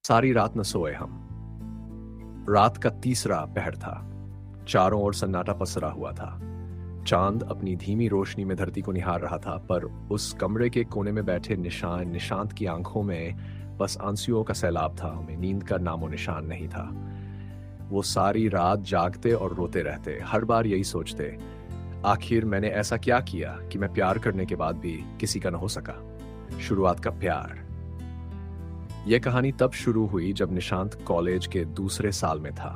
सारी रात न सोए हम। रात का तीसरा पहर था। चारों ओर सन्नाटा पसरा हुआ था। चांद अपनी धीमी रोशनी में धरती को निहार रहा था, पर उस कमरे के कोने में बैठे निशांत की आंखों में बस आंसुओं का सैलाब था। हमें नींद का नामो निशान नहीं था। वो सारी रात जागते और रोते रहते, हर बार यही सोचते, आखिर मैंने ऐसा क्या किया कि मैं प्यार करने के बाद भी किसी का न हो सका। शुरुआत का प्यार। यह कहानी तब शुरू हुई जब निशांत कॉलेज के दूसरे साल में था।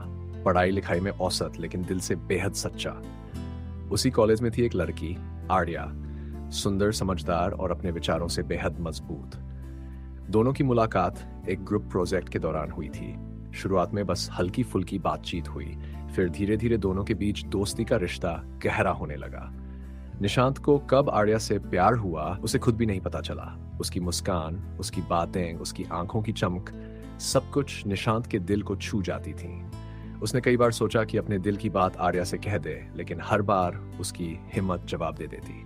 पढ़ाई लिखाई में औसत, लेकिन दिल से बेहद सच्चा। उसी कॉलेज में थी एक लड़की, आर्या। सुंदर, समझदार और अपने विचारों से बेहद मजबूत। दोनों की मुलाकात एक ग्रुप प्रोजेक्ट के दौरान हुई थी। शुरुआत में बस हल्की फुल्की बातचीत हुई, फिर धीरे धीरे दोनों के बीच दोस्ती का रिश्ता गहरा होने लगा। निशांत को कब आर्या से प्यार हुआ उसे खुद भी नहीं पता चला। उसकी मुस्कान, उसकी बातें, उसकी आंखों की चमक, सब कुछ निशांत के दिल को छू जाती थी। उसने कई बार सोचा कि अपने दिल की बात आर्या से कह दे, लेकिन हर बार उसकी हिम्मत जवाब दे देती।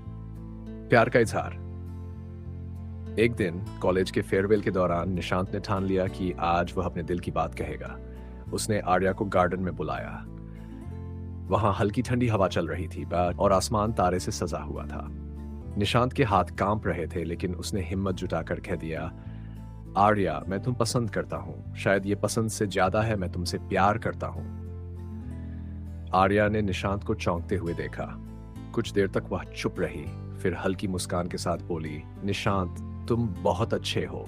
प्यार का इजहार। एक दिन कॉलेज के फेयरवेल के दौरान निशांत ने ठान लिया कि आज वह अपने दिल की बात कहेगा। उसने आर्या को गार्डन में बुलाया। वहां हल्की ठंडी हवा चल रही थी और आसमान तारे से सजा हुआ था। निशांत के हाथ कांप रहे थे, लेकिन उसने हिम्मत जुटाकर कह दिया, आर्या, मैं तुम पसंद करता हूं। शायद ये पसंद से ज्यादा है, मैं तुमसे प्यार करता हूं। आर्या ने निशांत को चौंकते हुए देखा। कुछ देर तक वह चुप रही, फिर हल्की मुस्कान के साथ बोली, निशांत, तुम बहुत अच्छे हो,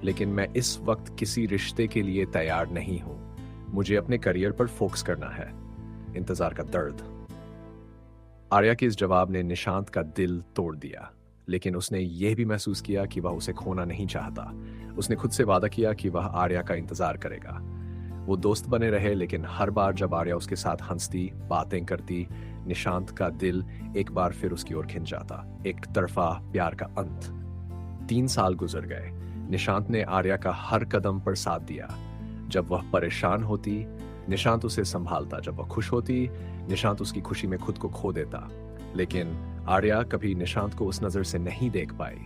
लेकिन मैं इस वक्त किसी रिश्ते के लिए तैयार नहीं हूं। मुझे अपने करियर पर फोकस करना है। इंतजार का दर्द। आर्या के इस जवाब ने निशांत का दिल तोड़ दिया, लेकिन उसने यह भी महसूस किया कि वह उसे खोना नहीं चाहता। उसने खुद से वादा किया कि वह आर्या का इंतजार करेगा। वो दोस्त बने रहे, लेकिन हर बार जब आर्या उसके साथ हंसती, बातें करती, निशांत का दिल एक बार फिर उसकी ओर खिंच जाता। एक तरफा प्यार का अंत। 3 साल गुजर गए। निशांत ने आर्या का हर कदम पर साथ दिया। जब वह परेशान होती, निशांत उसे संभालता। जब वह खुश होती, निशांत उसकी खुशी में खुद को खो देता। लेकिन आर्या कभी निशांत को उस नजर से नहीं देख पाई।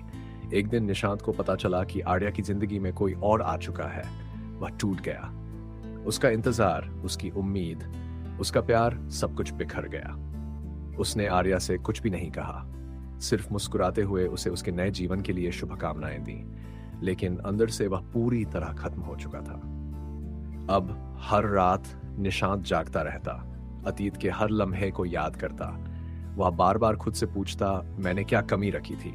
एक दिन निशांत को पता चला कि आर्या की जिंदगी में कोई और आ चुका है। वह टूट गया। उसका इंतजार, उसकी उम्मीद, उसका प्यार, सब कुछ बिखर गया। उसने आर्या से कुछ भी नहीं कहा, सिर्फ मुस्कुराते हुए उसे उसके नए जीवन के लिए शुभकामनाएं दी। लेकिन अंदर से वह पूरी तरह खत्म हो चुका था। अब हर रात निशांत जागता रहता, अतीत के हर लम्हे को याद करता। वह बार बार खुद से पूछता, मैंने क्या कमी रखी थी?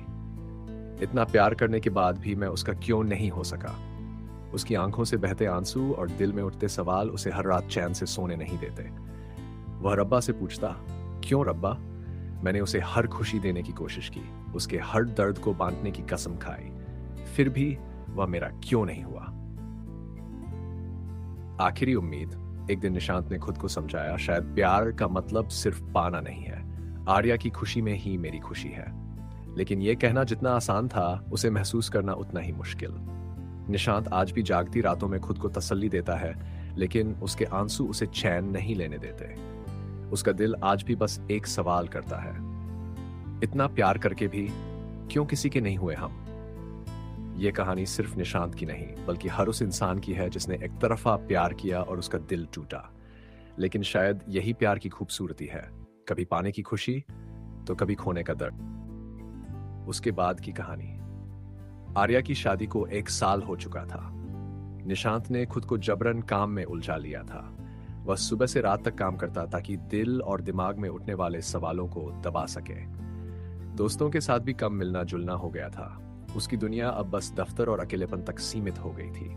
इतना प्यार करने के बाद भी मैं उसका क्यों नहीं हो सका? उसकी आंखों से बहते आंसू और दिल में उठते सवाल उसे हर रात चैन से सोने नहीं देते। वह रब्बा से पूछता, क्यों रब्बा? मैंने उसे हर खुशी देने की कोशिश की, उसके हर दर्द को बांटने की कसम खाई, फिर भी वह मेरा क्यों नहीं हुआ? आखिरी उम्मीद। एक दिन निशांत ने खुद को समझाया, शायद प्यार का मतलब सिर्फ पाना नहीं है। आर्या की खुशी में ही मेरी खुशी है। लेकिन यह कहना जितना आसान था, उसे महसूस करना उतना ही मुश्किल। निशांत आज भी जागती रातों में खुद को तसल्ली देता है, लेकिन उसके आंसू उसे चैन नहीं लेने देते। उसका दिल आज भी बस एक सवाल करता है, इतना प्यार करके भी क्यों किसी के नहीं हुए हम? यह कहानी सिर्फ निशांत की नहीं, बल्कि हर उस इंसान की है जिसने एक तरफा प्यार किया और उसका दिल टूटा। लेकिन शायद यही प्यार की खूबसूरती है, कभी पाने की खुशी तो कभी खोने का दर्द। उसके बाद की कहानी। आर्या की शादी को 1 साल हो चुका था। निशांत ने खुद को जबरन काम में उलझा लिया था। वह सुबह से रात तक काम करता ताकि दिल और दिमाग में उठने वाले सवालों को दबा सके। दोस्तों के साथ भी कम मिलना जुलना हो गया था। उसकी दुनिया अब बस दफ्तर और अकेलेपन तक सीमित हो गई थी।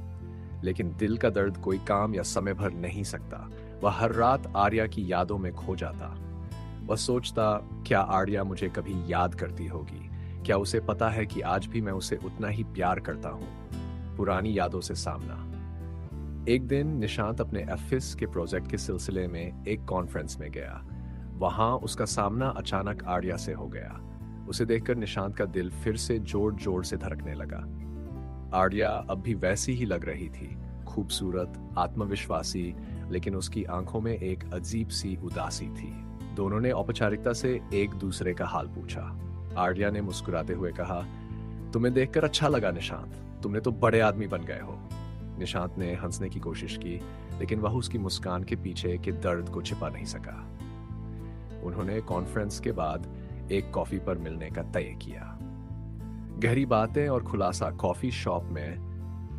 लेकिन दिल का दर्द कोई काम या समय भर नहीं सकता। वह हर रात आर्या की यादों में खो जाता। वह सोचता, क्या आर्या मुझे कभी याद करती होगी? क्या उसे पता है कि आज भी मैं उसे उतना ही प्यार करता हूं? पुरानी यादों से सामना। एक दिन निशांत अपने ऑफिस के प्रोजेक्ट के सिलसिले में एक कॉन्फ्रेंस में गया। वहां उसका सामना अचानक आर्या से हो गया। उसे देखकर निशांत का दिल फिर से जोर जोर से धड़कने लगा। आर्या अब भी वैसी ही लग रही थी, खूबसूरत, आत्मविश्वासी, लेकिन उसकी आंखों में एक अजीब सी उदासी थी। दोनों ने औपचारिकता से एक दूसरे का हाल पूछा। आर्या ने मुस्कुराते हुए कहा, तुम्हें देखकर अच्छा लगा निशांत, तुमने तो बड़े आदमी बन गए हो। निशांत ने हंसने की कोशिश की, लेकिन वह उसकी मुस्कान के पीछे के दर्द को छिपा नहीं सका। उन्होंने कॉन्फ्रेंस के बाद एक कॉफी पर मिलने का तय किया। गहरी बातें और खुलासा कॉफी शॉप में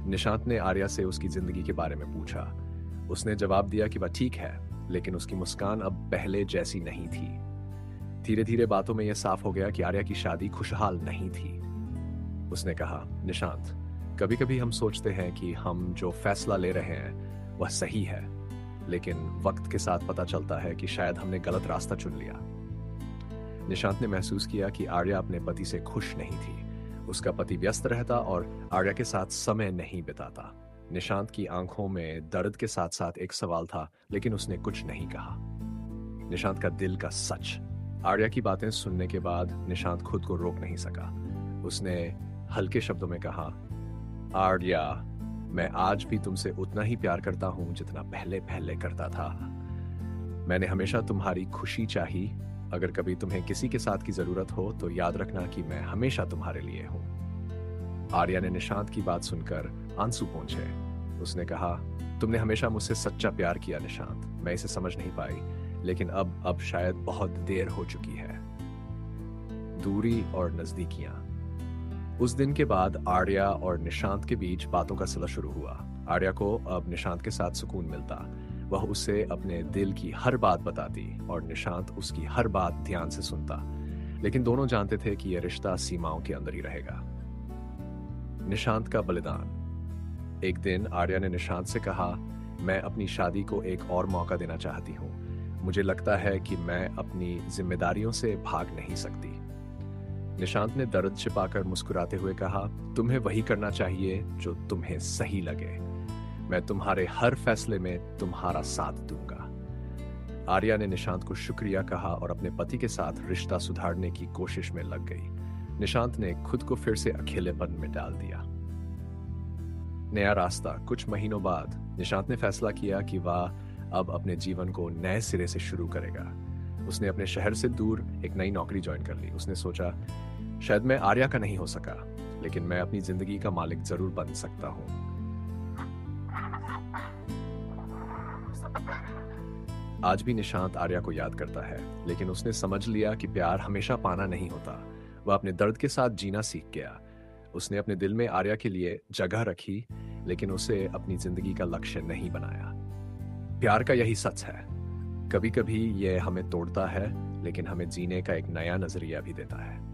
निशांत ने आर्या से उसकी जिंदगी के बारे में पूछा। उसने जवाब दिया कि वह ठीक है, लेकिन उसकी मुस्कान अब पहले जैसी नहीं थी। धीरे धीरे बातों में यह साफ हो गया कि आर्या की शादी खुशहाल नहीं थी। उसने कहा, निशांत, कभी कभी हम सोचते हैं कि हम जो फैसला ले रहे हैं वह सही है, लेकिन वक्त के साथ पता चलता है कि शायद हमने गलत रास्ता चुन लिया। निशांत ने महसूस किया कि आर्या अपने पति से खुश नहीं थी। उसका पति व्यस्त रहता और आर्या के साथ समय नहीं बिताता। निशांत की आंखों में दर्द के साथ साथ एक सवाल था, लेकिन उसने कुछ नहीं कहा। निशांत का दिल का सच। आर्या की बातें सुनने के बाद निशांत खुद को रोक नहीं सका। उसने हल्के शब्दों में कहा, आर्या, मैं आज भी तुमसे उतना ही प्यार करता हूं जितना पहले पहले करता था। मैंने हमेशा तुम्हारी खुशी चाही। अगर कभी तुम्हें किसी के साथ की जरूरत हो तो याद रखना कि मैं हमेशा तुम्हारे लिए हूं। आर्या ने निशांत की बात सुनकर आंसू पोंछे। उसने कहा, तुमने हमेशा मुझसे सच्चा प्यार किया निशांत। मैं इसे समझ नहीं पाई, लेकिन अब शायद बहुत देर हो चुकी है। दूरी और नजदीकियां। उस दिन के बाद आर्या और निशांत के बीच बातों का सिलसिला शुरू हुआ। आर्या को अब निशांत के साथ सुकून मिलता। वह उसे अपने दिल की हर बात बताती और निशांत उसकी हर बात ध्यान से सुनता। लेकिन दोनों जानते थे कि यह रिश्ता सीमाओं के अंदर ही रहेगा। निशांत का बलिदान। एक दिन आर्या ने निशांत से कहा, मैं अपनी शादी को एक और मौका देना चाहती हूँ। मुझे लगता है कि मैं अपनी जिम्मेदारियों से भाग नहीं सकती। निशांत ने दर्द छिपाकर मुस्कुराते हुए कहा, तुम्हें वही करना चाहिए जो तुम्हें सही लगे। मैं तुम्हारे हर फैसले में तुम्हारा साथ दूंगा। आर्या ने निशांत को शुक्रिया कहा और अपने पति के साथ रिश्ता सुधारने की कोशिश में लग गई। निशांत ने खुद को फिर से अकेलेपन में डाल दिया। नया रास्ता। कुछ महीनों बाद निशांत ने फैसला किया कि वह अब अपने जीवन को नए सिरे से शुरू करेगा। उसने अपने शहर से दूर एक नई नौकरी ज्वाइन कर ली। उसने सोचा, शायद मैं आर्या का नहीं हो सका, लेकिन मैं अपनी जिंदगी का मालिक जरूर बन सकता हूं। आज भी निशांत आर्या को याद करता है, लेकिन उसने समझ लिया कि प्यार हमेशा पाना नहीं होता। वह अपने दर्द के साथ जीना सीख गया। उसने अपने दिल में आर्या के लिए जगह रखी, लेकिन उसे अपनी जिंदगी का लक्ष्य नहीं बनाया। प्यार का यही सच है। कभी कभी यह हमें तोड़ता है, लेकिन हमें जीने का एक नया नजरिया भी देता है।